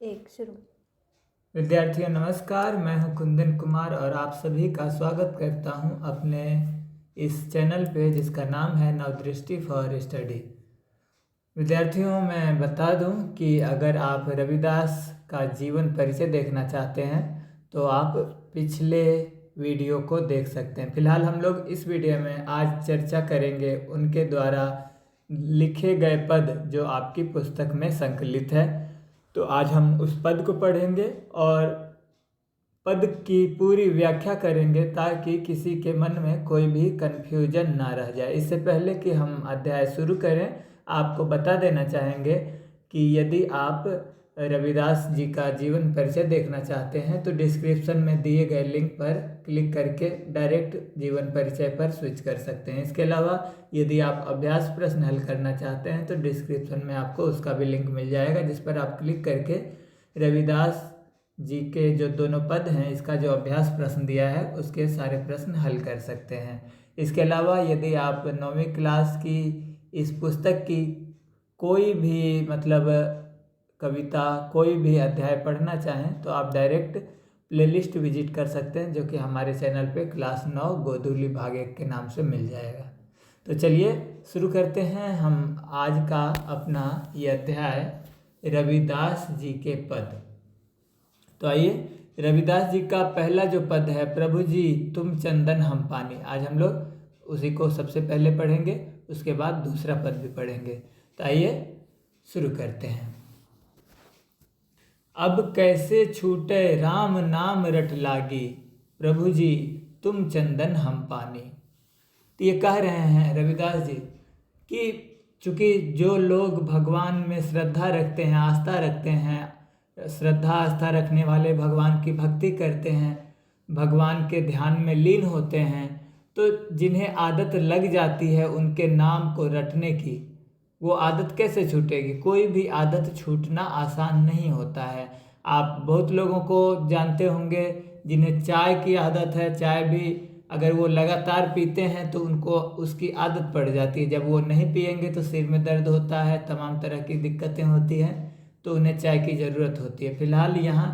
एक शुरू। विद्यार्थियों नमस्कार, मैं हूं कुंदन कुमार और आप सभी का स्वागत करता हूं अपने इस चैनल पे जिसका नाम है नवदृष्टि फॉर स्टडी। विद्यार्थियों मैं बता दूं कि अगर आप रविदास का जीवन परिचय देखना चाहते हैं तो आप पिछले वीडियो को देख सकते हैं। फिलहाल हम लोग इस वीडियो में आज चर्चा करेंगे उनके द्वारा लिखे गए पद जो आपकी पुस्तक में संकलित है। तो आज हम उस पद को पढ़ेंगे और पद की पूरी व्याख्या करेंगे ताकि किसी के मन में कोई भी कन्फ्यूजन ना रह जाए। इससे पहले कि हम अध्याय शुरू करें, आपको बता देना चाहेंगे कि यदि आप रविदास जी का जीवन परिचय देखना चाहते हैं तो डिस्क्रिप्शन में दिए गए लिंक पर क्लिक करके डायरेक्ट जीवन परिचय पर स्विच कर सकते हैं। इसके अलावा यदि आप अभ्यास प्रश्न हल करना चाहते हैं तो डिस्क्रिप्शन में आपको उसका भी लिंक मिल जाएगा, जिस पर आप क्लिक करके रविदास जी के जो दोनों पद हैं इसका जो अभ्यास प्रश्न दिया है उसके सारे प्रश्न हल कर सकते हैं। इसके अलावा यदि आप 9वीं क्लास की इस पुस्तक की कोई भी कविता कोई भी अध्याय पढ़ना चाहें तो आप डायरेक्ट प्लेलिस्ट विजिट कर सकते हैं, जो कि हमारे चैनल पे क्लास 9 गोधूली भाग 1 के नाम से मिल जाएगा। तो चलिए शुरू करते हैं हम आज का अपना ये अध्याय रविदास जी के पद। तो आइए, रविदास जी का पहला जो पद है, प्रभु जी तुम चंदन हम पानी, आज हम लोग उसी को सबसे पहले पढ़ेंगे, उसके बाद दूसरा पद भी पढ़ेंगे। तो आइए शुरू करते हैं। अब कैसे छूटे राम नाम रट लागी, प्रभु जी तुम चंदन हम पानी। तो ये कह रहे हैं रविदास जी कि चूँकि जो लोग भगवान में श्रद्धा रखते हैं, आस्था रखते हैं, श्रद्धा आस्था रखने वाले भगवान की भक्ति करते हैं, भगवान के ध्यान में लीन होते हैं, तो जिन्हें आदत लग जाती है उनके नाम को रटने की, वो आदत कैसे छूटेगी? कोई भी आदत छूटना आसान नहीं होता है। आप बहुत लोगों को जानते होंगे जिन्हें चाय की आदत है, चाय भी अगर वो लगातार पीते हैं तो उनको उसकी आदत पड़ जाती है। जब वो नहीं पिएंगे तो सिर में दर्द होता है, तमाम तरह की दिक्कतें होती हैं, तो उन्हें चाय की ज़रूरत होती है। फिलहाल यहाँ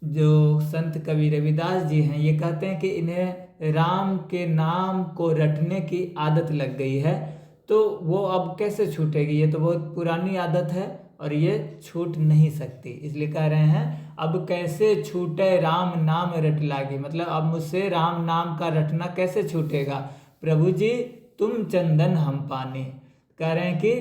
जो संत कवि रविदास जी हैं ये कहते हैं कि इन्हें राम के नाम को रटने की आदत लग गई है, तो वो अब कैसे छूटेगी? ये तो बहुत पुरानी आदत है और ये छूट नहीं सकती। इसलिए कह रहे हैं अब कैसे छूटे राम नाम रट लागी, मतलब अब मुझसे राम नाम का रटना कैसे छूटेगा। प्रभु जी तुम चंदन हम पानी, कह रहे हैं कि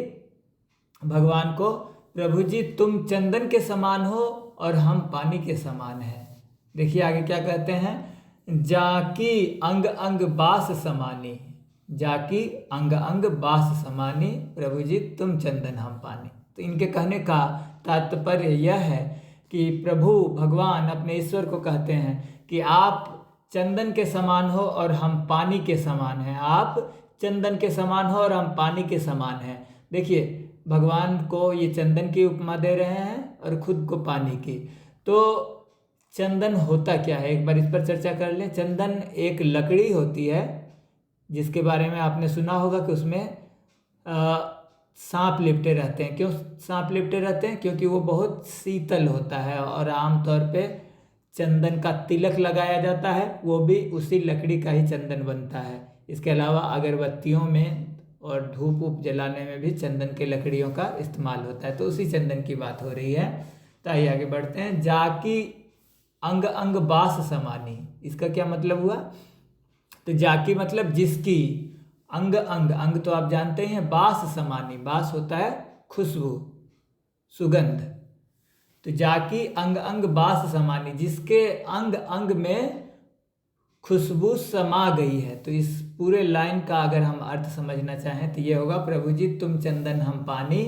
भगवान को, प्रभु जी तुम चंदन के समान हो और हम पानी के समान हैं। देखिए आगे क्या कहते हैं, जाकी अंग अंग बास समानी, जाकी अंग अंग बास समानी, प्रभु जी तुम चंदन हम पानी। तो इनके कहने का तात्पर्य यह है कि प्रभु भगवान अपने ईश्वर को कहते हैं कि आप चंदन के समान हो और हम पानी के समान हैं। आप चंदन के समान हो और हम पानी के समान हैं। देखिए भगवान को ये चंदन की उपमा दे रहे हैं और खुद को पानी की। तो चंदन होता क्या है, एक बार इस पर चर्चा कर लें। चंदन एक लकड़ी होती है जिसके बारे में आपने सुना होगा कि उसमें सांप लिपटे रहते हैं। क्यों सांप लिपटे रहते हैं? क्योंकि वो बहुत शीतल होता है और आमतौर पे चंदन का तिलक लगाया जाता है, वो भी उसी लकड़ी का ही चंदन बनता है। इसके अलावा अगरबत्तियों में और धूप वूप जलाने में भी चंदन के लकड़ियों का इस्तेमाल होता है, तो उसी चंदन की बात हो रही है। तो आइए आगे बढ़ते हैं। जाकी अंग अंग बास समानी, इसका क्या मतलब हुआ? तो जाकी मतलब जिसकी, अंग अंग, अंग तो आप जानते हैं, बास समानी, बास होता है खुशबू, सुगंध। तो जाकी अंग अंग बास समानी, जिसके अंग अंग में खुशबू समा गई है। तो इस पूरे लाइन का अगर हम अर्थ समझना चाहें तो ये होगा, प्रभु जी तुम चंदन हम पानी,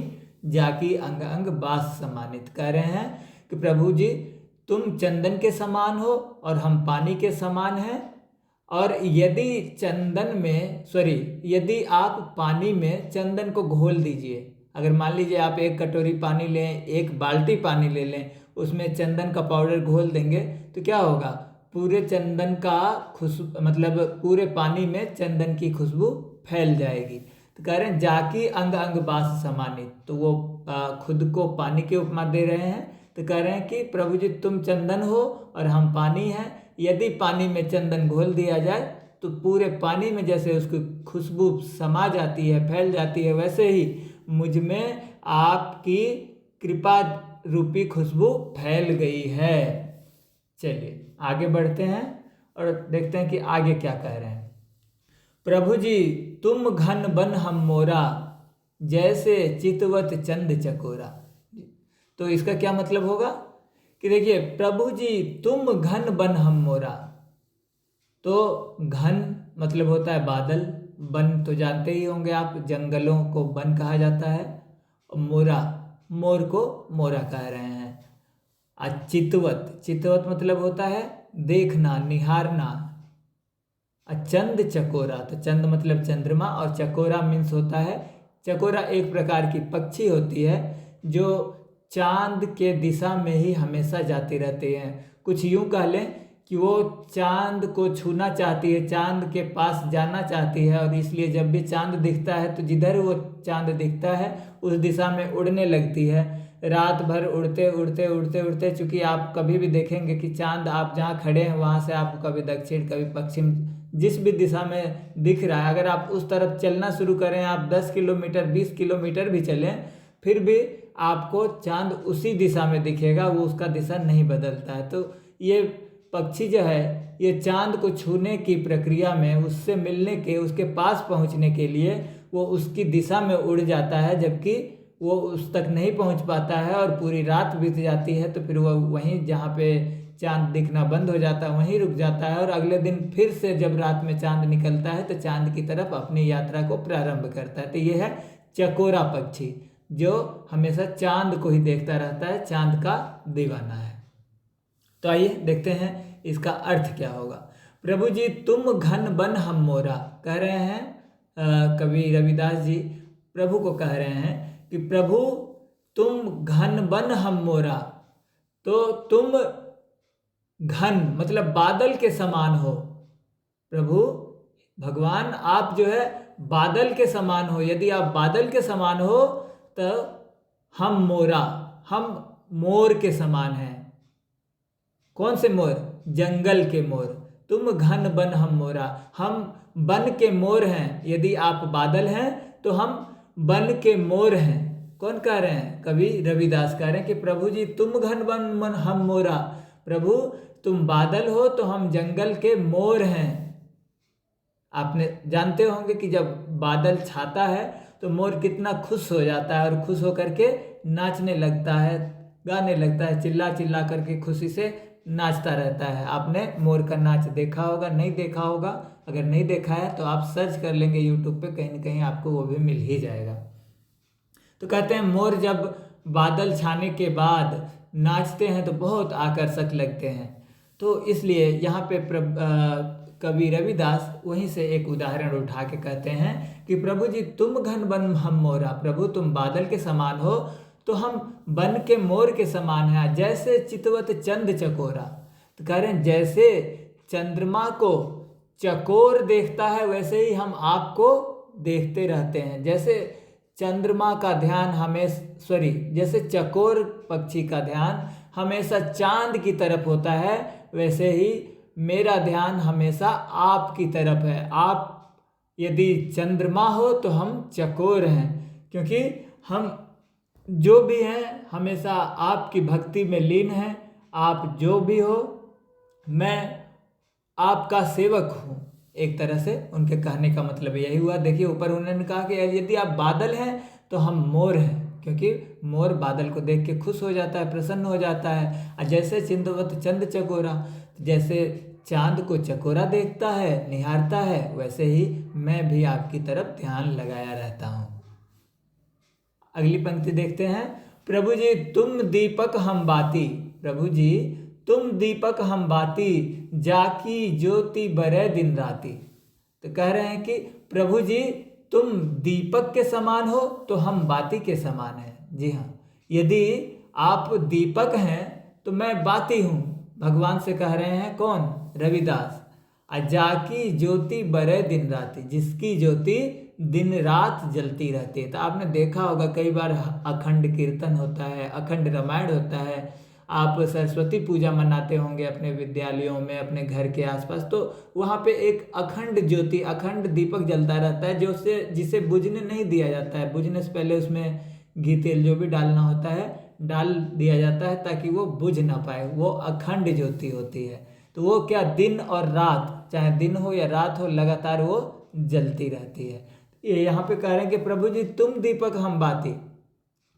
जाकी अंग अंग बास समानित। कह रहे हैं कि प्रभु जी तुम चंदन के समान हो और हम पानी के समान हैं। और यदि आप पानी में चंदन को घोल दीजिए, अगर मान लीजिए आप एक कटोरी पानी लें, एक बाल्टी पानी ले लें, उसमें चंदन का पाउडर घोल देंगे तो क्या होगा? पूरे चंदन का पूरे पानी में चंदन की खुशबू फैल जाएगी। तो कह रहे हैं जाकी अंग अंग बास समानी, तो वो खुद को पानी की उपमा दे रहे हैं तो कह रहे हैं कि प्रभु जी तुम चंदन हो और हम पानी हैं। यदि पानी में चंदन घोल दिया जाए तो पूरे पानी में जैसे उसकी खुशबू समा जाती है, फैल जाती है, वैसे ही मुझ में आपकी कृपा रूपी खुशबू फैल गई है। चलिए आगे बढ़ते हैं और देखते हैं कि आगे क्या कह रहे हैं। प्रभु जी तुम घन बन हम मोरा, जैसे चितवत चंद चकोरा। तो इसका क्या मतलब होगा कि देखिए, प्रभु जी तुम घन बन हम मोरा। तो घन मतलब होता है बादल, वन तो जानते ही होंगे आप, जंगलों को वन कहा जाता है, और मोरा, मोर को मोरा कह रहे हैं। चितवत, चितवत मतलब होता है देखना, निहारना। चंद चकोरा, तो चंद मतलब चंद्रमा और चकोरा मीन्स होता है, चकोरा एक प्रकार की पक्षी होती है जो चांद के दिशा में ही हमेशा जाती रहती हैं। कुछ यूं कह लें कि वो चांद को छूना चाहती है, चांद के पास जाना चाहती है, और इसलिए जब भी चांद दिखता है तो जिधर वो चांद दिखता है उस दिशा में उड़ने लगती है। रात भर उड़ते उड़ते उड़ते उड़ते, चूँकि आप कभी भी देखेंगे कि चांद आप जहाँ खड़े हैं वहाँ से आपको कभी दक्षिण कभी पश्चिम जिस भी दिशा में दिख रहा है, अगर आप उस तरफ चलना शुरू करें, आप 10 किलोमीटर 20 किलोमीटर भी चलें, फिर भी आपको चांद उसी दिशा में दिखेगा, वो उसका दिशा नहीं बदलता है। तो ये पक्षी जो है ये चांद को छूने की प्रक्रिया में, उससे मिलने के, उसके पास पहुंचने के लिए वो उसकी दिशा में उड़ जाता है, जबकि वो उस तक नहीं पहुंच पाता है और पूरी रात बीत जाती है। तो फिर वो वहीं जहाँ पे चांद दिखना बंद हो जाता है वहीं रुक जाता है, और अगले दिन फिर से जब रात में चांद निकलता है तो चांद की तरफ अपनी यात्रा को प्रारंभ करता है। तो ये है चकोरा पक्षी, जो हमेशा चांद को ही देखता रहता है, चांद का दीवाना है। तो आइए देखते हैं इसका अर्थ क्या होगा। प्रभु जी तुम घन बन हम मोरा, कह रहे हैं कवि रविदास जी प्रभु को कह रहे हैं कि प्रभु तुम घन बन हम मोरा। तो तुम घन मतलब बादल के समान हो, प्रभु भगवान आप जो है बादल के समान हो। यदि आप बादल के समान हो तो हम मोरा, हम मोर के समान हैं। कौन से मोर? जंगल के मोर। तुम घन बन हम मोरा, हम बन के मोर हैं। यदि आप बादल हैं तो हम बन के मोर हैं। कौन कह रहे हैं? कवि रविदास कह रहे हैं कि प्रभु जी तुम घन बन हम मोरा, प्रभु तुम बादल हो तो हम जंगल के मोर हैं। आपने जानते होंगे कि जब बादल छाता है तो मोर कितना खुश हो जाता है, और खुश होकर के नाचने लगता है, गाने लगता है, चिल्ला चिल्ला करके खुशी से नाचता रहता है। आपने मोर का नाच देखा होगा, नहीं देखा होगा? अगर नहीं देखा है तो आप सर्च कर लेंगे यूट्यूब पे, कहीं ना कहीं आपको वो भी मिल ही जाएगा। तो कहते हैं मोर जब बादल छाने के बाद नाचते हैं तो बहुत आकर्षक लगते हैं। तो इसलिए यहाँ पे कवि रविदास वहीं से एक उदाहरण उठा के कहते हैं कि प्रभु जी तुम घन बन हम मोरा, प्रभु तुम बादल के समान हो तो हम बन के मोर के समान हैं। जैसे चितवत चंद चकोरा, तो कह रहे हैं जैसे चंद्रमा को चकोर देखता है वैसे ही हम आपको देखते रहते हैं। जैसे चंद्रमा का ध्यान जैसे चकोर पक्षी का ध्यान हमेशा चांद की तरफ होता है, वैसे ही मेरा ध्यान हमेशा आपकी तरफ है। आप यदि चंद्रमा हो तो हम चकोर हैं, क्योंकि हम जो भी हैं हमेशा आपकी भक्ति में लीन हैं। आप जो भी हो मैं आपका सेवक हूँ। एक तरह से उनके कहने का मतलब यही हुआ। देखिए ऊपर उन्होंने कहा कि यदि आप बादल हैं तो हम मोर हैं, क्योंकि मोर बादल को देख के खुश हो जाता है, प्रसन्न हो जाता है। और जैसे चिंतवत चंद चकोरा, जैसे चांद को चकोरा देखता है, निहारता है, वैसे ही मैं भी आपकी तरफ ध्यान लगाया रहता हूँ। अगली पंक्ति देखते हैं। प्रभु जी तुम दीपक हम बाती, प्रभु जी तुम दीपक हम बाती, जाकी ज्योति बरे दिन राती। तो कह रहे हैं कि प्रभु जी तुम दीपक के समान हो तो हम बाती के समान हैं। जी हाँ, यदि आप दीपक हैं तो मैं बाती हूँ, भगवान से कह रहे हैं। कौन? रविदास। जाकी ज्योति बरे दिन राति, जिसकी ज्योति दिन रात जलती रहती है। तो आपने देखा होगा कई बार अखंड कीर्तन होता है, अखंड रामायण होता है, आप सरस्वती पूजा मनाते होंगे अपने विद्यालयों में, अपने घर के आसपास, तो वहाँ पे एक अखंड ज्योति, अखंड दीपक जलता रहता है, जिसे बुझने नहीं दिया जाता है। बुझने से पहले उसमें घी तेल जो भी डालना होता है डाल दिया जाता है ताकि वो बुझ ना पाए। वो अखंड ज्योति होती है। तो वो क्या दिन और रात, चाहे दिन हो या रात हो, लगातार वो जलती रहती है। ये यहाँ पे कह रहे हैं कि प्रभु जी तुम दीपक हम बाती,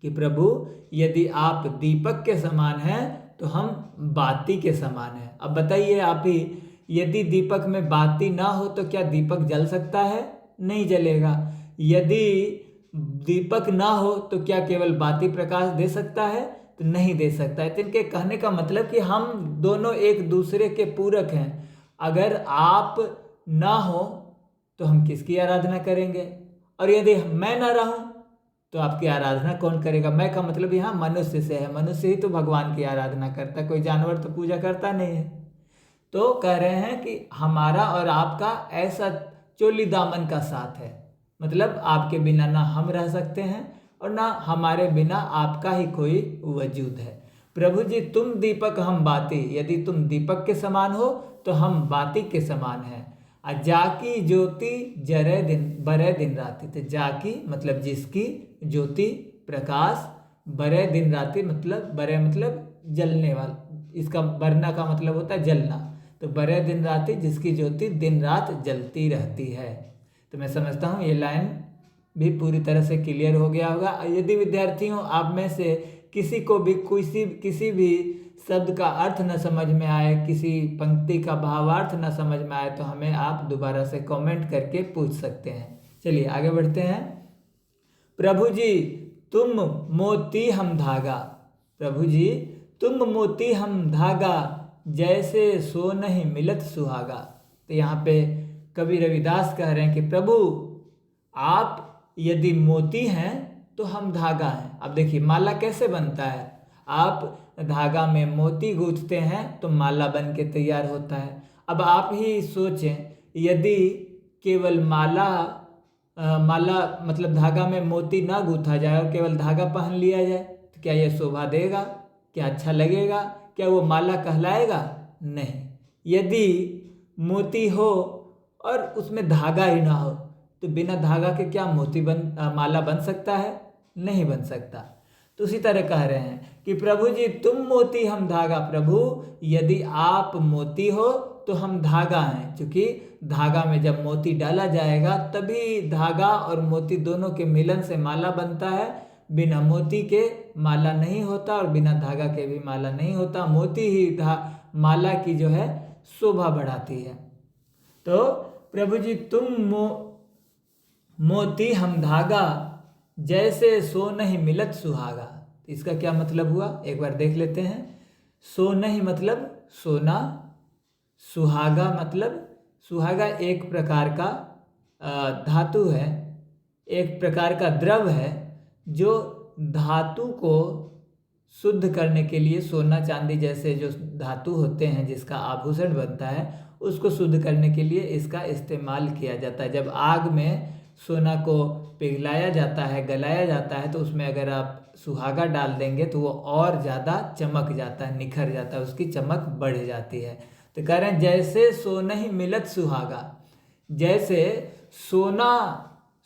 कि प्रभु यदि आप दीपक के समान हैं तो हम बाती के समान हैं। अब बताइए आप ही, यदि दीपक में बाती ना हो तो क्या दीपक जल सकता है? नहीं जलेगा। यदि दीपक ना हो तो क्या केवल बाती प्रकाश दे सकता है? तो नहीं दे सकता है। तो इनके कहने का मतलब कि हम दोनों एक दूसरे के पूरक हैं। अगर आप ना हो तो हम किसकी आराधना करेंगे? और यदि मैं ना रहूं तो आपकी आराधना कौन करेगा? मैं का मतलब यहाँ मनुष्य से है। मनुष्य ही तो भगवान की आराधना करता है, कोई जानवर तो पूजा करता नहीं है। तो कह रहे हैं कि हमारा और आपका ऐसा चोली दामन का साथ है, मतलब आपके बिना ना हम रह सकते हैं और ना हमारे बिना आपका ही कोई वजूद है। प्रभु जी तुम दीपक हम बाती, यदि तुम दीपक के समान हो तो हम बाती के समान हैं। जाकी ज्योति जरे दिन बरे दिन राति, तो जाकी मतलब जिसकी, ज्योति प्रकाश, बरे दिन राति मतलब बरे मतलब जलने वाला, इसका बरना का मतलब होता है जलना। तो बरे दिन राति जिसकी ज्योति दिन रात जलती रहती है। तो मैं समझता हूँ ये लाइन भी पूरी तरह से क्लियर हो गया होगा। यदि विद्यार्थियों आप में से किसी को भी किसी भी शब्द का अर्थ न समझ में आए, किसी पंक्ति का भावार्थ न समझ में आए, तो हमें आप दोबारा से कमेंट करके पूछ सकते हैं। चलिए आगे बढ़ते हैं। प्रभु जी तुम मोती हम धागा, प्रभु जी तुम मोती हम धागा, जैसे सो नहीं मिलत सुहागा। तो यहाँ पे कवि रविदास कह रहे हैं कि प्रभु आप यदि मोती हैं तो हम धागा हैं। अब देखिए माला कैसे बनता है, आप धागा में मोती गूंथते हैं तो माला बन के तैयार होता है। अब आप ही सोचें, यदि केवल माला मतलब धागा में मोती ना गूंथा जाए और केवल धागा पहन लिया जाए तो क्या यह शोभा देगा? क्या अच्छा लगेगा? क्या वो माला कहलाएगा? नहीं। यदि मोती हो और उसमें धागा ही ना हो तो बिना धागा के क्या माला बन सकता है? नहीं बन सकता। तो उसी तरह कह रहे हैं कि प्रभु जी तुम मोती हम धागा, प्रभु यदि आप मोती हो तो हम धागा हैं। क्योंकि धागा में जब मोती डाला जाएगा तभी धागा और मोती दोनों के मिलन से माला बनता है। बिना मोती के माला नहीं होता और बिना धागा के भी माला नहीं होता। मोती ही माला की जो है शोभा बढ़ाती है। तो प्रभु जी तुम मोती हम धागा, जैसे सो नहीं मिलत सुहागा। इसका क्या मतलब हुआ एक बार देख लेते हैं। सो नहीं मतलब सोना, सुहागा मतलब, सुहागा एक प्रकार का धातु है, एक प्रकार का द्रव है जो धातु को शुद्ध करने के लिए, सोना चांदी जैसे जो धातु होते हैं जिसका आभूषण बनता है उसको शुद्ध करने के लिए इसका इस्तेमाल किया जाता है। जब आग में सोना को पिघलाया जाता है, गलाया जाता है, तो उसमें अगर आप सुहागा डाल देंगे तो वो और ज़्यादा चमक जाता है, निखर जाता है, उसकी चमक बढ़ जाती है। तो कह रहे हैं जैसे सोना ही मिलत सुहागा, जैसे सोना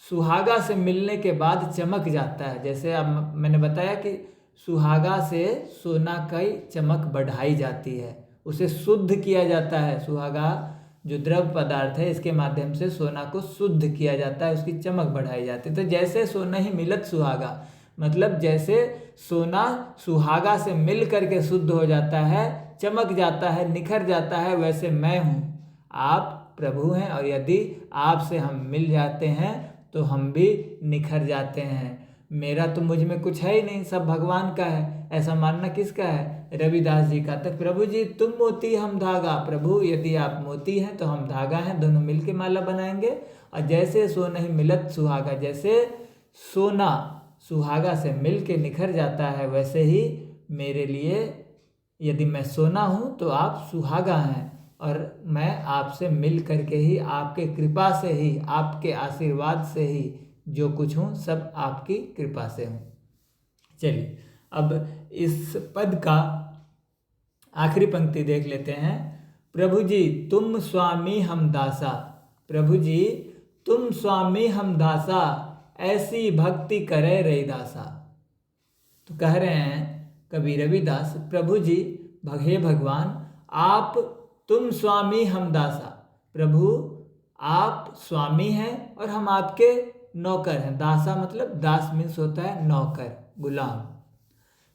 सुहागा से मिलने के बाद चमक जाता है। जैसे अब मैंने बताया कि सुहागा से सोना की चमक बढ़ाई जाती है, उसे शुद्ध किया जाता है। सुहागा जो द्रव पदार्थ है इसके माध्यम से सोना को शुद्ध किया जाता है, उसकी चमक बढ़ाई जाती है। तो जैसे सोना ही मिलत सुहागा मतलब जैसे सोना सुहागा से मिल करके शुद्ध हो जाता है, चमक जाता है, निखर जाता है, वैसे मैं हूँ, आप प्रभु हैं और यदि आपसे हम मिल जाते हैं तो हम भी निखर जाते हैं। मेरा तो मुझ में कुछ है ही नहीं, सब भगवान का है, ऐसा मानना किसका है? रविदास जी का। तो प्रभु जी तुम मोती हम धागा, प्रभु यदि आप मोती हैं तो हम धागा हैं, दोनों मिलके माला बनाएंगे। और जैसे सोना ही मिलत सुहागा, जैसे सोना सुहागा से मिल के निखर जाता है, वैसे ही मेरे लिए यदि मैं सोना हूँ तो आप सुहागा हैं। और मैं आपसे मिल करके ही, आपके कृपा से ही, आपके आशीर्वाद से ही जो कुछ हूँ सब आपकी कृपा से हूँ। चलिए अब इस पद का आखिरी पंक्ति देख लेते हैं। प्रभु जी तुम स्वामी हम दासा, प्रभु जी तुम स्वामी हम दासा, ऐसी भक्ति करे रैदासा। तो कह रहे हैं कवि रविदास, प्रभु जी हे भगवान आप तुम स्वामी हम दासा, प्रभु आप स्वामी हैं और हम आपके नौकर हैं। दासा मतलब दास मीन्स होता है नौकर, गुलाम।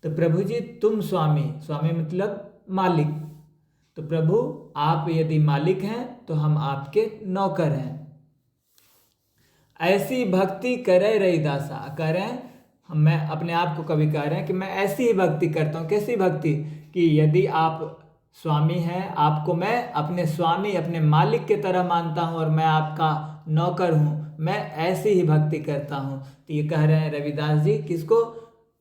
तो प्रभु जी तुम स्वामी, स्वामी मतलब मालिक, तो प्रभु आप यदि मालिक हैं तो हम आपके नौकर हैं। ऐसी भक्ति करे रैदासा, कह रहे हैं मैं अपने आप को कभी कह रहे हैं कि मैं ऐसी ही भक्ति करता हूँ। कैसी भक्ति? कि यदि आप स्वामी हैं, आपको मैं अपने स्वामी, अपने मालिक की तरह मानता हूँ और मैं आपका नौकर हूँ, मैं ऐसी ही भक्ति करता हूँ। तो ये कह रहे हैं रविदास जी, किसको?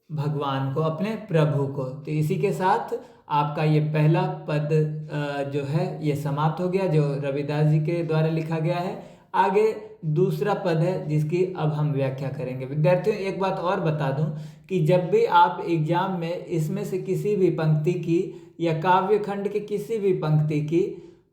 भगवान को, अपने प्रभु को। तो इसी के साथ आपका ये पहला पद जो है ये समाप्त हो गया, जो रविदास जी के द्वारा लिखा गया है। आगे दूसरा पद है जिसकी अब हम व्याख्या करेंगे। विद्यार्थियों एक बात और बता दूं कि जब भी आप एग्जाम में इसमें से किसी भी पंक्ति की या काव्य खंड की किसी भी पंक्ति की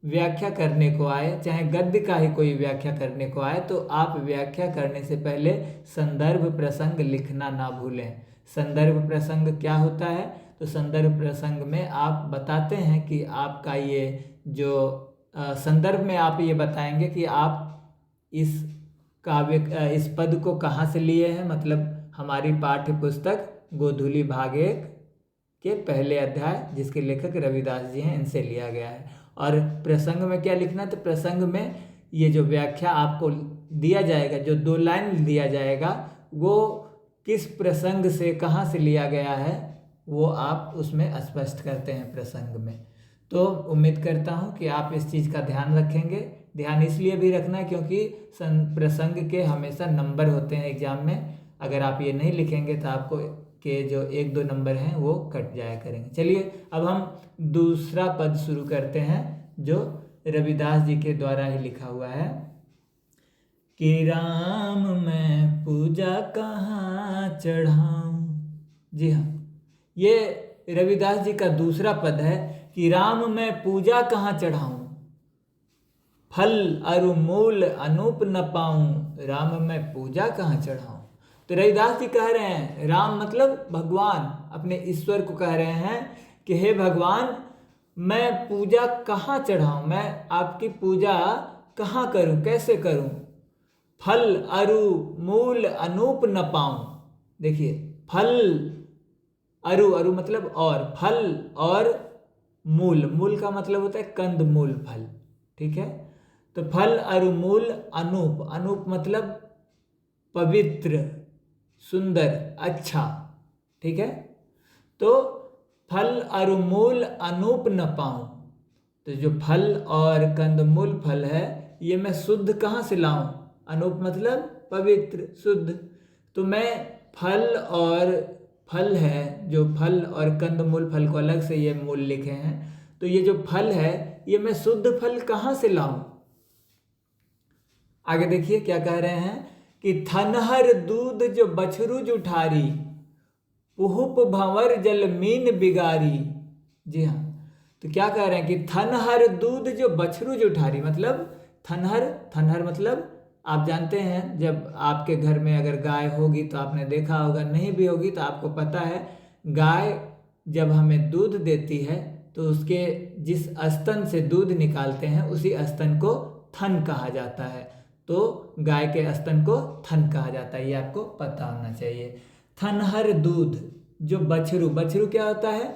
व्याख्या करने को आए, चाहे गद्य का ही कोई व्याख्या करने को आए, तो आप व्याख्या करने से पहले संदर्भ प्रसंग लिखना ना भूलें। संदर्भ प्रसंग क्या होता है? तो संदर्भ प्रसंग में आप बताते हैं कि आपका ये जो संदर्भ में आप ये बताएंगे कि आप इस काव्य इस पद को कहाँ से लिए हैं। मतलब हमारी पाठ्य पुस्तक गोधूली भाग 1 के पहले अध्याय, जिसके लेखक रविदास जी हैं, इनसे लिया गया है। और प्रसंग में क्या लिखना? तो प्रसंग में ये जो व्याख्या आपको दिया जाएगा, जो 2 लाइन दिया जाएगा, वो किस प्रसंग से कहाँ से लिया गया है वो आप उसमें स्पष्ट करते हैं प्रसंग में। तो उम्मीद करता हूँ कि आप इस चीज़ का ध्यान रखेंगे। ध्यान इसलिए भी रखना है क्योंकि प्रसंग के हमेशा नंबर होते हैं एग्जाम में। अगर आप ये नहीं लिखेंगे तो आपको के जो 1-2 नंबर हैं वो कट जाया करेंगे। चलिए अब हम दूसरा पद शुरू करते हैं जो रविदास जी के द्वारा ही लिखा हुआ है कि राम मैं पूजा कहाँ चढ़ाऊं। जी हाँ, ये रविदास जी का दूसरा पद है कि राम मैं पूजा कहाँ चढ़ाऊं, फल अरु मूल अनूप न पाऊं, राम मैं पूजा कहाँ चढ़ाऊं। तो रविदास जी कह रहे हैं, राम मतलब भगवान, अपने ईश्वर को कह रहे हैं कि हे भगवान मैं पूजा कहाँ चढ़ाऊं, मैं आपकी पूजा कहाँ करूं, कैसे करूं। फल अरु मूल अनूप न पाऊं। देखिए फल अरु, अरु मतलब और, फल और मूल, मूल का मतलब होता है कंद मूल फल, ठीक है। तो फल अरु मूल अनूप, अनूप मतलब पवित्र, सुंदर, अच्छा, ठीक है। तो फल अरु मूल अनूप न पाऊं, तो जो फल और कंदमूल फल है ये मैं शुद्ध कहाँ से लाऊं? अनूप मतलब पवित्र, शुद्ध। तो मैं फल और फल है, जो फल और कंदमूल फल को अलग से ये मूल लिखे हैं, तो ये जो फल है ये मैं शुद्ध फल कहाँ से लाऊं? आगे देखिए क्या कह रहे हैं कि थनहर दूध जो बछरू जुठारी, पुहुप भंवर जल मीन बिगारी। जी हाँ, तो क्या कह रहे हैं कि थनहर दूध जो बछरू जुठारी, मतलब थनहर, थनहर मतलब आप जानते हैं जब आपके घर में अगर गाय होगी तो आपने देखा होगा, नहीं भी होगी तो आपको पता है, गाय जब हमें दूध देती है तो उसके जिस स्तन से दूध निकालते हैं उसी स्तन को थन कहा जाता है। तो गाय के स्तन को थन कहा जाता है, ये आपको पता होना चाहिए। थनहर दूध जो बछरू, बछरू क्या होता है?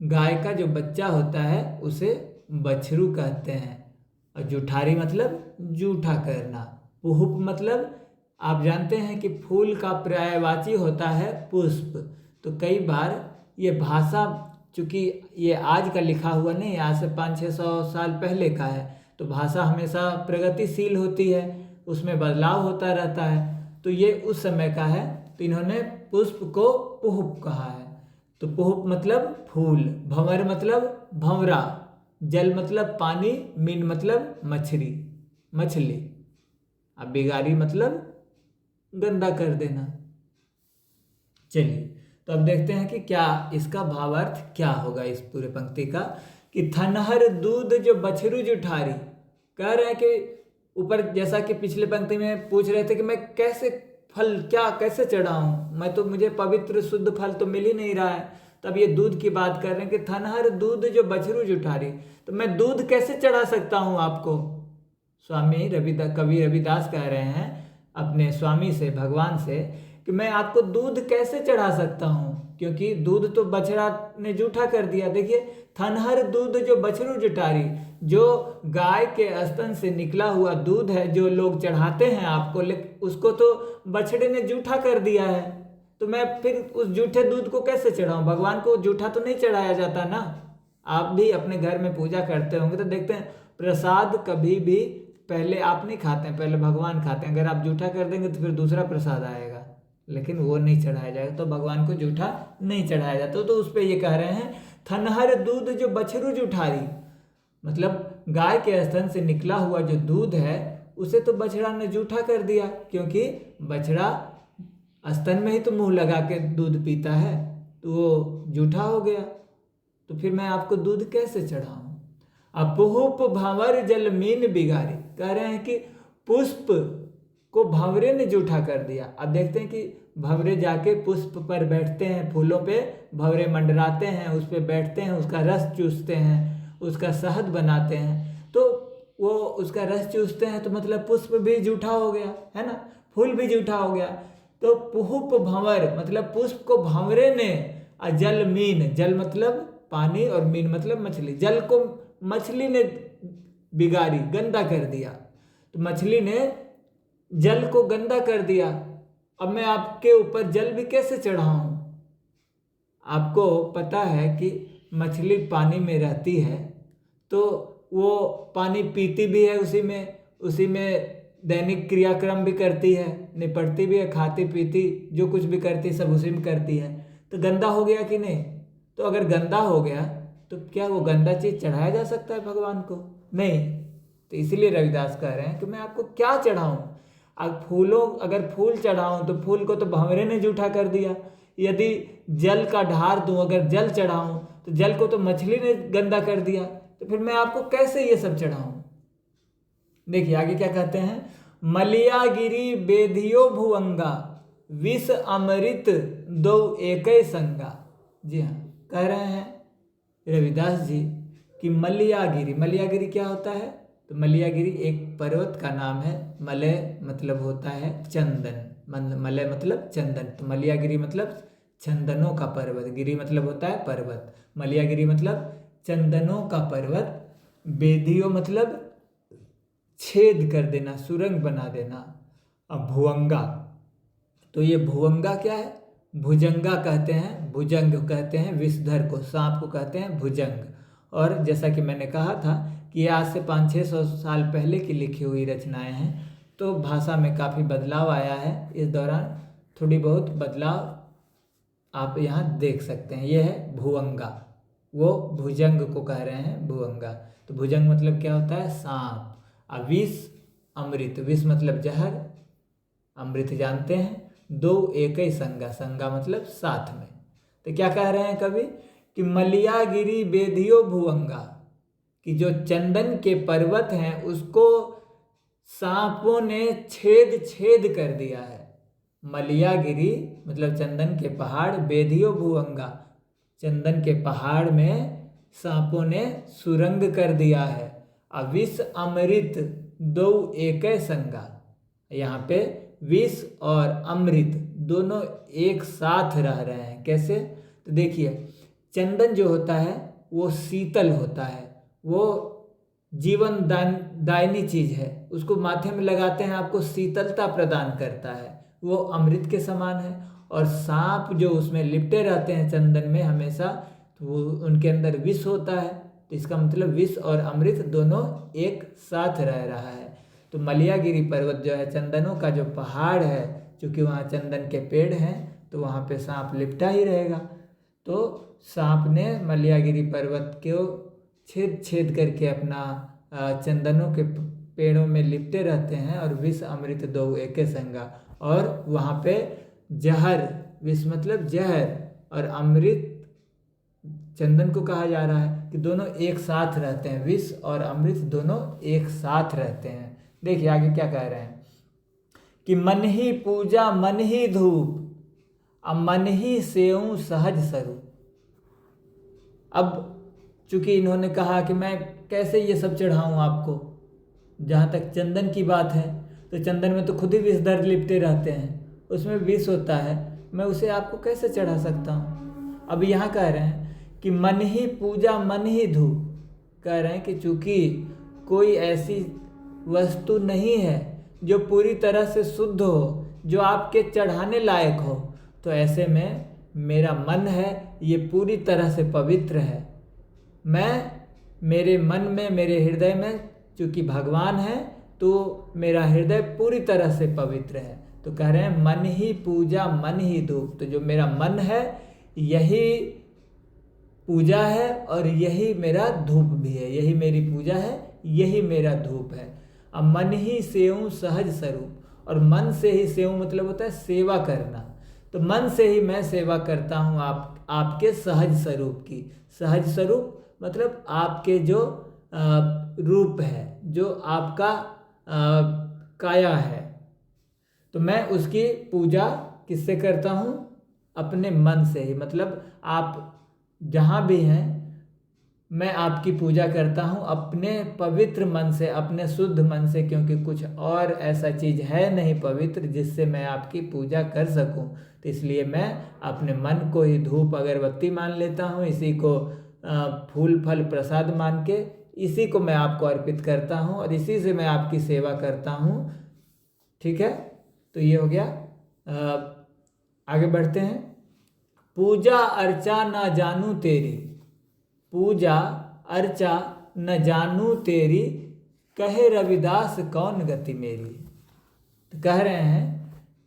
गाय का जो बच्चा होता है उसे बछरू कहते हैं। और जुठारी मतलब जूठा करना। पुहुप मतलब आप जानते हैं कि फूल का पर्यायवाची होता है पुष्प। तो कई बार ये भाषा, चूँकि ये आज का लिखा हुआ नहीं, आज से 500-600 साल पहले का है, तो भाषा हमेशा प्रगतिशील होती है, उसमें बदलाव होता रहता है। तो ये उस समय का है, तो इन्होंने पुष्प को पुहुप कहा है। तो पुहुप मतलब फूल, भंवर मतलब भंवरा, जल मतलब पानी, मीन मतलब मछली। अब बिगारी मतलब गंदा कर देना। चलिए, तो अब देखते हैं कि क्या इसका भावार्थ क्या होगा इस पूरे पंक्ति का। कि थनहर दूध जो बछरू जुठारी, कह रहे हैं कि ऊपर जैसा कि पिछले पंक्ति में पूछ रहे थे कि मैं कैसे फल क्या कैसे चढ़ाऊं, मैं तो मुझे पवित्र शुद्ध फल तो मिल ही नहीं रहा है। तब ये दूध की बात कर रहे हैं कि थनहर दूध जो बछरू जुठारी, तो मैं दूध कैसे चढ़ा सकता हूं आपको। स्वामी कवि रविदास कह रहे हैं अपने स्वामी से, भगवान से, कि मैं आपको दूध कैसे चढ़ा सकता हूँ, क्योंकि दूध तो बछड़ा ने जूठा कर दिया। देखिए, थनहर दूध जो बछरू जुटारी, जो गाय के स्तन से निकला हुआ दूध है जो लोग चढ़ाते हैं आपको, लेकिन उसको तो बछड़े ने जूठा कर दिया है। तो मैं फिर उस जूठे दूध को कैसे चढ़ाऊं। भगवान को जूठा तो नहीं चढ़ाया जाता ना। आप भी अपने घर में पूजा करते होंगे तो देखते हैं प्रसाद कभी भी पहले आप नहीं खाते हैं, पहले भगवान खाते हैं। अगर आप जूठा कर देंगे तो फिर दूसरा प्रसाद आएगा, लेकिन वो नहीं चढ़ाया जाएगा। तो भगवान को जूठा नहीं चढ़ाया जाता। तो उस पर ये कह रहे हैं थनहर दूध जो बछरू जुठारी, मतलब गाय के स्तन से निकला हुआ जो दूध है उसे तो बछड़ा ने जूठा कर दिया, क्योंकि बछड़ा स्तन में ही तो मुंह लगा के दूध पीता है, तो वो जूठा हो गया। तो फिर मैं आपको दूध कैसे चढ़ाऊं। अपुहुप भंवर जल मीन बिगारी, कह रहे हैं कि पुष्प को भंवरे ने जूठा कर दिया। अब देखते हैं कि भंवरे जाके पुष्प पर बैठते हैं, फूलों पे भंवरे मंडराते हैं, उस पे बैठते हैं, उसका रस चूसते हैं, उसका शहद बनाते हैं। तो वो उसका रस चूसते हैं तो मतलब पुष्प भी जूठा हो गया है ना, फूल भी जूठा हो गया। तो पुहुप भंवर मतलब पुष्प को भंवरे ने, जल मीन, जल मतलब पानी और मीन मतलब मछली, जल को मछली ने बिगाड़ी, गंदा कर दिया। तो मछली ने जल को गंदा कर दिया। अब मैं आपके ऊपर जल भी कैसे चढ़ाऊं। आपको पता है कि मछली पानी में रहती है तो वो पानी पीती भी है, उसी में दैनिक क्रियाक्रम भी करती है, निपटती भी है, खाती पीती जो कुछ भी करती सब उसी में करती है। तो गंदा हो गया कि नहीं। तो अगर गंदा हो गया तो क्या वो गंदा चीज चढ़ाया जा सकता है भगवान को। नहीं। तो इसलिए रविदास कह रहे हैं कि मैं आपको क्या चढ़ाऊं। अगर फूल चढ़ाऊं तो फूल को तो भंवरे ने जूठा कर दिया। यदि जल का ढार दूं, अगर जल चढ़ाऊं तो जल को तो मछली ने गंदा कर दिया। तो फिर मैं आपको कैसे ये सब चढ़ाऊं। देखिए आगे क्या कहते हैं। मलिया गिरी बेधियो भुवंगा, विष अमृत दो एक संगा। जी हाँ, कह रहे हैं रविदास जी कि मलियागिरी क्या होता है। तो मलियागिरी एक पर्वत का नाम है। मलय मतलब होता है चंदन, मलय मतलब चंदन, तो मलियागिरी मतलब चंदनों का पर्वत, गिरी मतलब होता है पर्वत। मलियागिरी मतलब चंदनों का पर्वत, बेधियो मतलब छेद कर देना, सुरंग बना देना। अब भुवंगा, तो ये भुवंगा क्या है। भुजंगा कहते हैं, भुजंग कहते हैं विषधर को, सांप को कहते हैं भुजंग। और जैसा कि मैंने कहा था कि ये आज से 500-600 साल पहले की लिखी हुई रचनाएं हैं, तो भाषा में काफ़ी बदलाव आया है। इस दौरान थोड़ी बहुत बदलाव आप यहाँ देख सकते हैं। ये है भुवंगा, वो भुजंग को कह रहे हैं भुवंगा। तो भुजंग मतलब क्या होता है, सांप। अब विष अमृत, विष मतलब जहर, अमृत जानते हैं। दो एक ही संगा, संगा मतलब साथ में। तो क्या कह रहे हैं कवि कि मलियागिरी बेधियो भुवंगा, कि जो चंदन के पर्वत हैं उसको सांपों ने छेद कर दिया है। मलियागिरी मतलब चंदन के पहाड़, बेधियो भुवंगा चंदन के पहाड़ में सांपों ने सुरंग कर दिया है। विष अमृत दो एक संगा, यहाँ पे विष और अमृत दोनों एक साथ रह रहे हैं। कैसे। तो देखिए चंदन जो होता है वो शीतल होता है, वो जीवन दायनी चीज है, उसको माथे में लगाते हैं आपको शीतलता प्रदान करता है, वो अमृत के समान है। और सांप जो उसमें लिपटे रहते हैं चंदन में हमेशा, तो वो उनके अंदर विष होता है। तो इसका मतलब विष और अमृत दोनों एक साथ रह रहा है। तो मलियागिरी पर्वत जो है, चंदनों का जो पहाड़ है, क्योंकि वहाँ चंदन के पेड़ हैं तो वहाँ पे सांप लिपटा ही रहेगा। तो सांप ने मलियागिरी पर्वत को छेद छेद करके अपना चंदनों के पेड़ों में लिपटे रहते हैं, और विष अमृत दो एके संगा, और वहाँ पे जहर, विष मतलब जहर, और अमृत चंदन को कहा जा रहा है कि दोनों एक साथ रहते हैं, विष और अमृत दोनों एक साथ रहते हैं। देखिए आगे क्या कह रहे हैं कि मन ही पूजा मन ही धूप, अब मन ही सेऊं सहज स्वरूप। अब चूंकि इन्होंने कहा कि मैं कैसे ये सब चढ़ाऊं आपको, जहाँ तक चंदन की बात है तो चंदन में तो खुद ही विष दर्द लिपटे रहते हैं, उसमें विष होता है, मैं उसे आपको कैसे चढ़ा सकता हूँ। अब यहाँ कह रहे हैं कि मन ही पूजा मन ही धूप, कह रहे हैं कि चूंकि कोई ऐसी वस्तु नहीं है जो पूरी तरह से शुद्ध हो, जो आपके चढ़ाने लायक हो, तो ऐसे में मेरा मन है ये पूरी तरह से पवित्र है। मैं, मेरे मन में, मेरे हृदय में चूँकि भगवान है, तो मेरा हृदय पूरी तरह से पवित्र है। तो कह रहे हैं मन ही पूजा मन ही धूप, तो जो मेरा मन है यही पूजा है और यही मेरा धूप भी है, यही मेरी पूजा है, यही मेरा धूप है। अब मन ही सेऊं सहज स्वरूप, और मन से ही सेऊं मतलब होता है सेवा करना, तो मन से ही मैं सेवा करता हूँ आपके सहज स्वरूप की। सहज स्वरूप मतलब आपके जो रूप है, जो आपका काया है, तो मैं उसकी पूजा किससे करता हूँ? अपने मन से ही। मतलब आप जहाँ भी हैं मैं आपकी पूजा करता हूँ अपने पवित्र मन से, अपने शुद्ध मन से, क्योंकि कुछ और ऐसा चीज़ है नहीं पवित्र जिससे मैं आपकी पूजा कर सकूँ। तो इसलिए मैं अपने मन को ही धूप अगरबत्ती मान लेता हूँ, इसी को फूल फल प्रसाद मान के इसी को मैं आपको अर्पित करता हूँ और इसी से मैं आपकी सेवा करता हूँ। ठीक है, तो ये हो गया। आगे बढ़ते हैं। पूजा अर्चा न जानू तेरी, पूजा अर्चा न जानू तेरी, कहे रविदास कौन गति मेरी। तो कह रहे हैं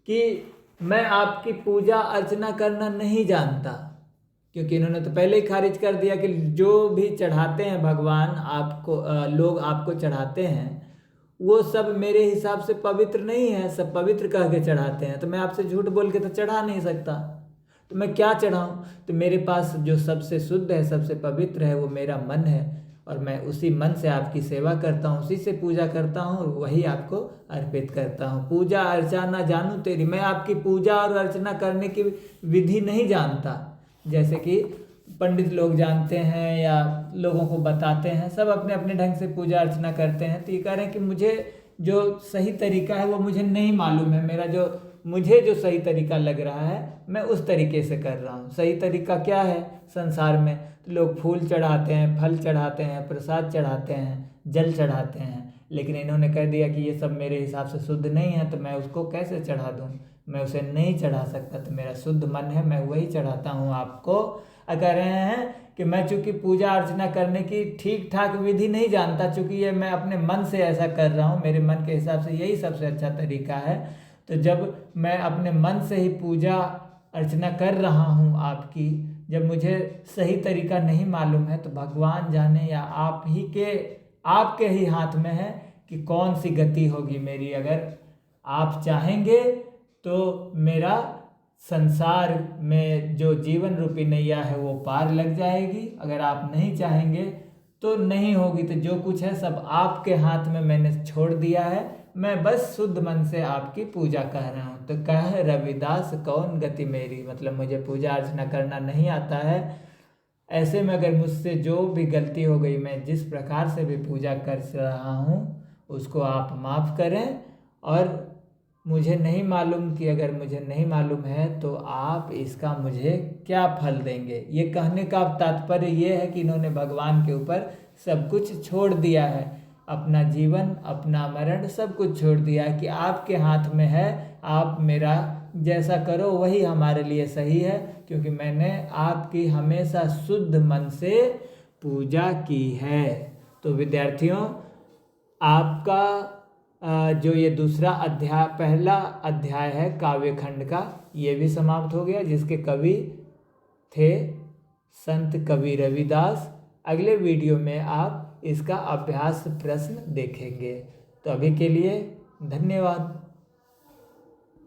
कि मैं आपकी पूजा अर्चना करना नहीं जानता, क्योंकि इन्होंने तो पहले ही खारिज कर दिया कि जो भी चढ़ाते हैं भगवान आपको, लोग आपको चढ़ाते हैं, वो सब मेरे हिसाब से पवित्र नहीं है, सब पवित्र कह के चढ़ाते हैं। तो मैं आपसे झूठ बोल के तो चढ़ा नहीं सकता, तो मैं क्या चढ़ाऊँ? तो मेरे पास जो सबसे शुद्ध है, सबसे पवित्र है, वो मेरा मन है, और मैं उसी मन से आपकी सेवा करता हूँ, उसी से पूजा करता हूँ और वही आपको अर्पित करता हूँ। पूजा अर्चा ना जानू तेरी, मैं आपकी पूजा और अर्चना करने की विधि नहीं जानता, जैसे कि पंडित लोग जानते हैं या लोगों को बताते हैं, सब अपने अपने ढंग से पूजा अर्चना करते हैं। तो ये कह रहे हैं कि मुझे जो सही तरीका है वो मुझे नहीं मालूम है, मुझे जो सही तरीका लग रहा है मैं उस तरीके से कर रहा हूँ। सही तरीका क्या है संसार में? तो लोग फूल चढ़ाते हैं, फल चढ़ाते हैं, प्रसाद चढ़ाते हैं, जल चढ़ाते हैं, लेकिन इन्होंने कह दिया कि ये सब मेरे हिसाब से शुद्ध नहीं है, तो मैं उसको कैसे चढ़ा दूँ? मैं उसे नहीं चढ़ा सकता। तो मेरा शुद्ध मन है, मैं वही चढ़ाता हूँ आपको। कह रहे हैं कि मैं चूँकि पूजा अर्चना करने की ठीक ठाक विधि नहीं जानता, चूँकि ये मैं अपने मन से ऐसा कर रहा हूँ, मेरे मन के हिसाब से यही सबसे अच्छा तरीका है। तो जब मैं अपने मन से ही पूजा अर्चना कर रहा हूँ आपकी, जब मुझे सही तरीका नहीं मालूम है, तो भगवान जाने या आपके ही हाथ में है कि कौन सी गति होगी मेरी। अगर आप चाहेंगे तो मेरा संसार में जो जीवन रूपी नैया है वो पार लग जाएगी, अगर आप नहीं चाहेंगे तो नहीं होगी। तो जो कुछ है सब आपके हाथ में मैंने छोड़ दिया है, मैं बस शुद्ध मन से आपकी पूजा कर रहा हूँ। तो कह रविदास कौन गति मेरी, मतलब मुझे पूजा अर्चना करना नहीं आता है। ऐसे में अगर मुझसे जो भी गलती हो गई, मैं जिस प्रकार से भी पूजा कर रहा हूँ उसको आप माफ़ करें, और मुझे नहीं मालूम कि अगर मुझे नहीं मालूम है तो आप इसका मुझे क्या फल देंगे। ये कहने का तात्पर्य ये है कि इन्होंने भगवान के ऊपर सब कुछ छोड़ दिया है, अपना जीवन, अपना मरण सब कुछ छोड़ दिया है कि आपके हाथ में है, आप मेरा जैसा करो वही हमारे लिए सही है, क्योंकि मैंने आपकी हमेशा शुद्ध मन से पूजा की है। तो विद्यार्थियों, आपका जो ये दूसरा अध्याय, पहला अध्याय है काव्य खंड का, ये भी समाप्त हो गया, जिसके कवि थे संत कवि रविदास। अगले वीडियो में आप इसका अभ्यास प्रश्न देखेंगे। तो अभी के लिए धन्यवाद।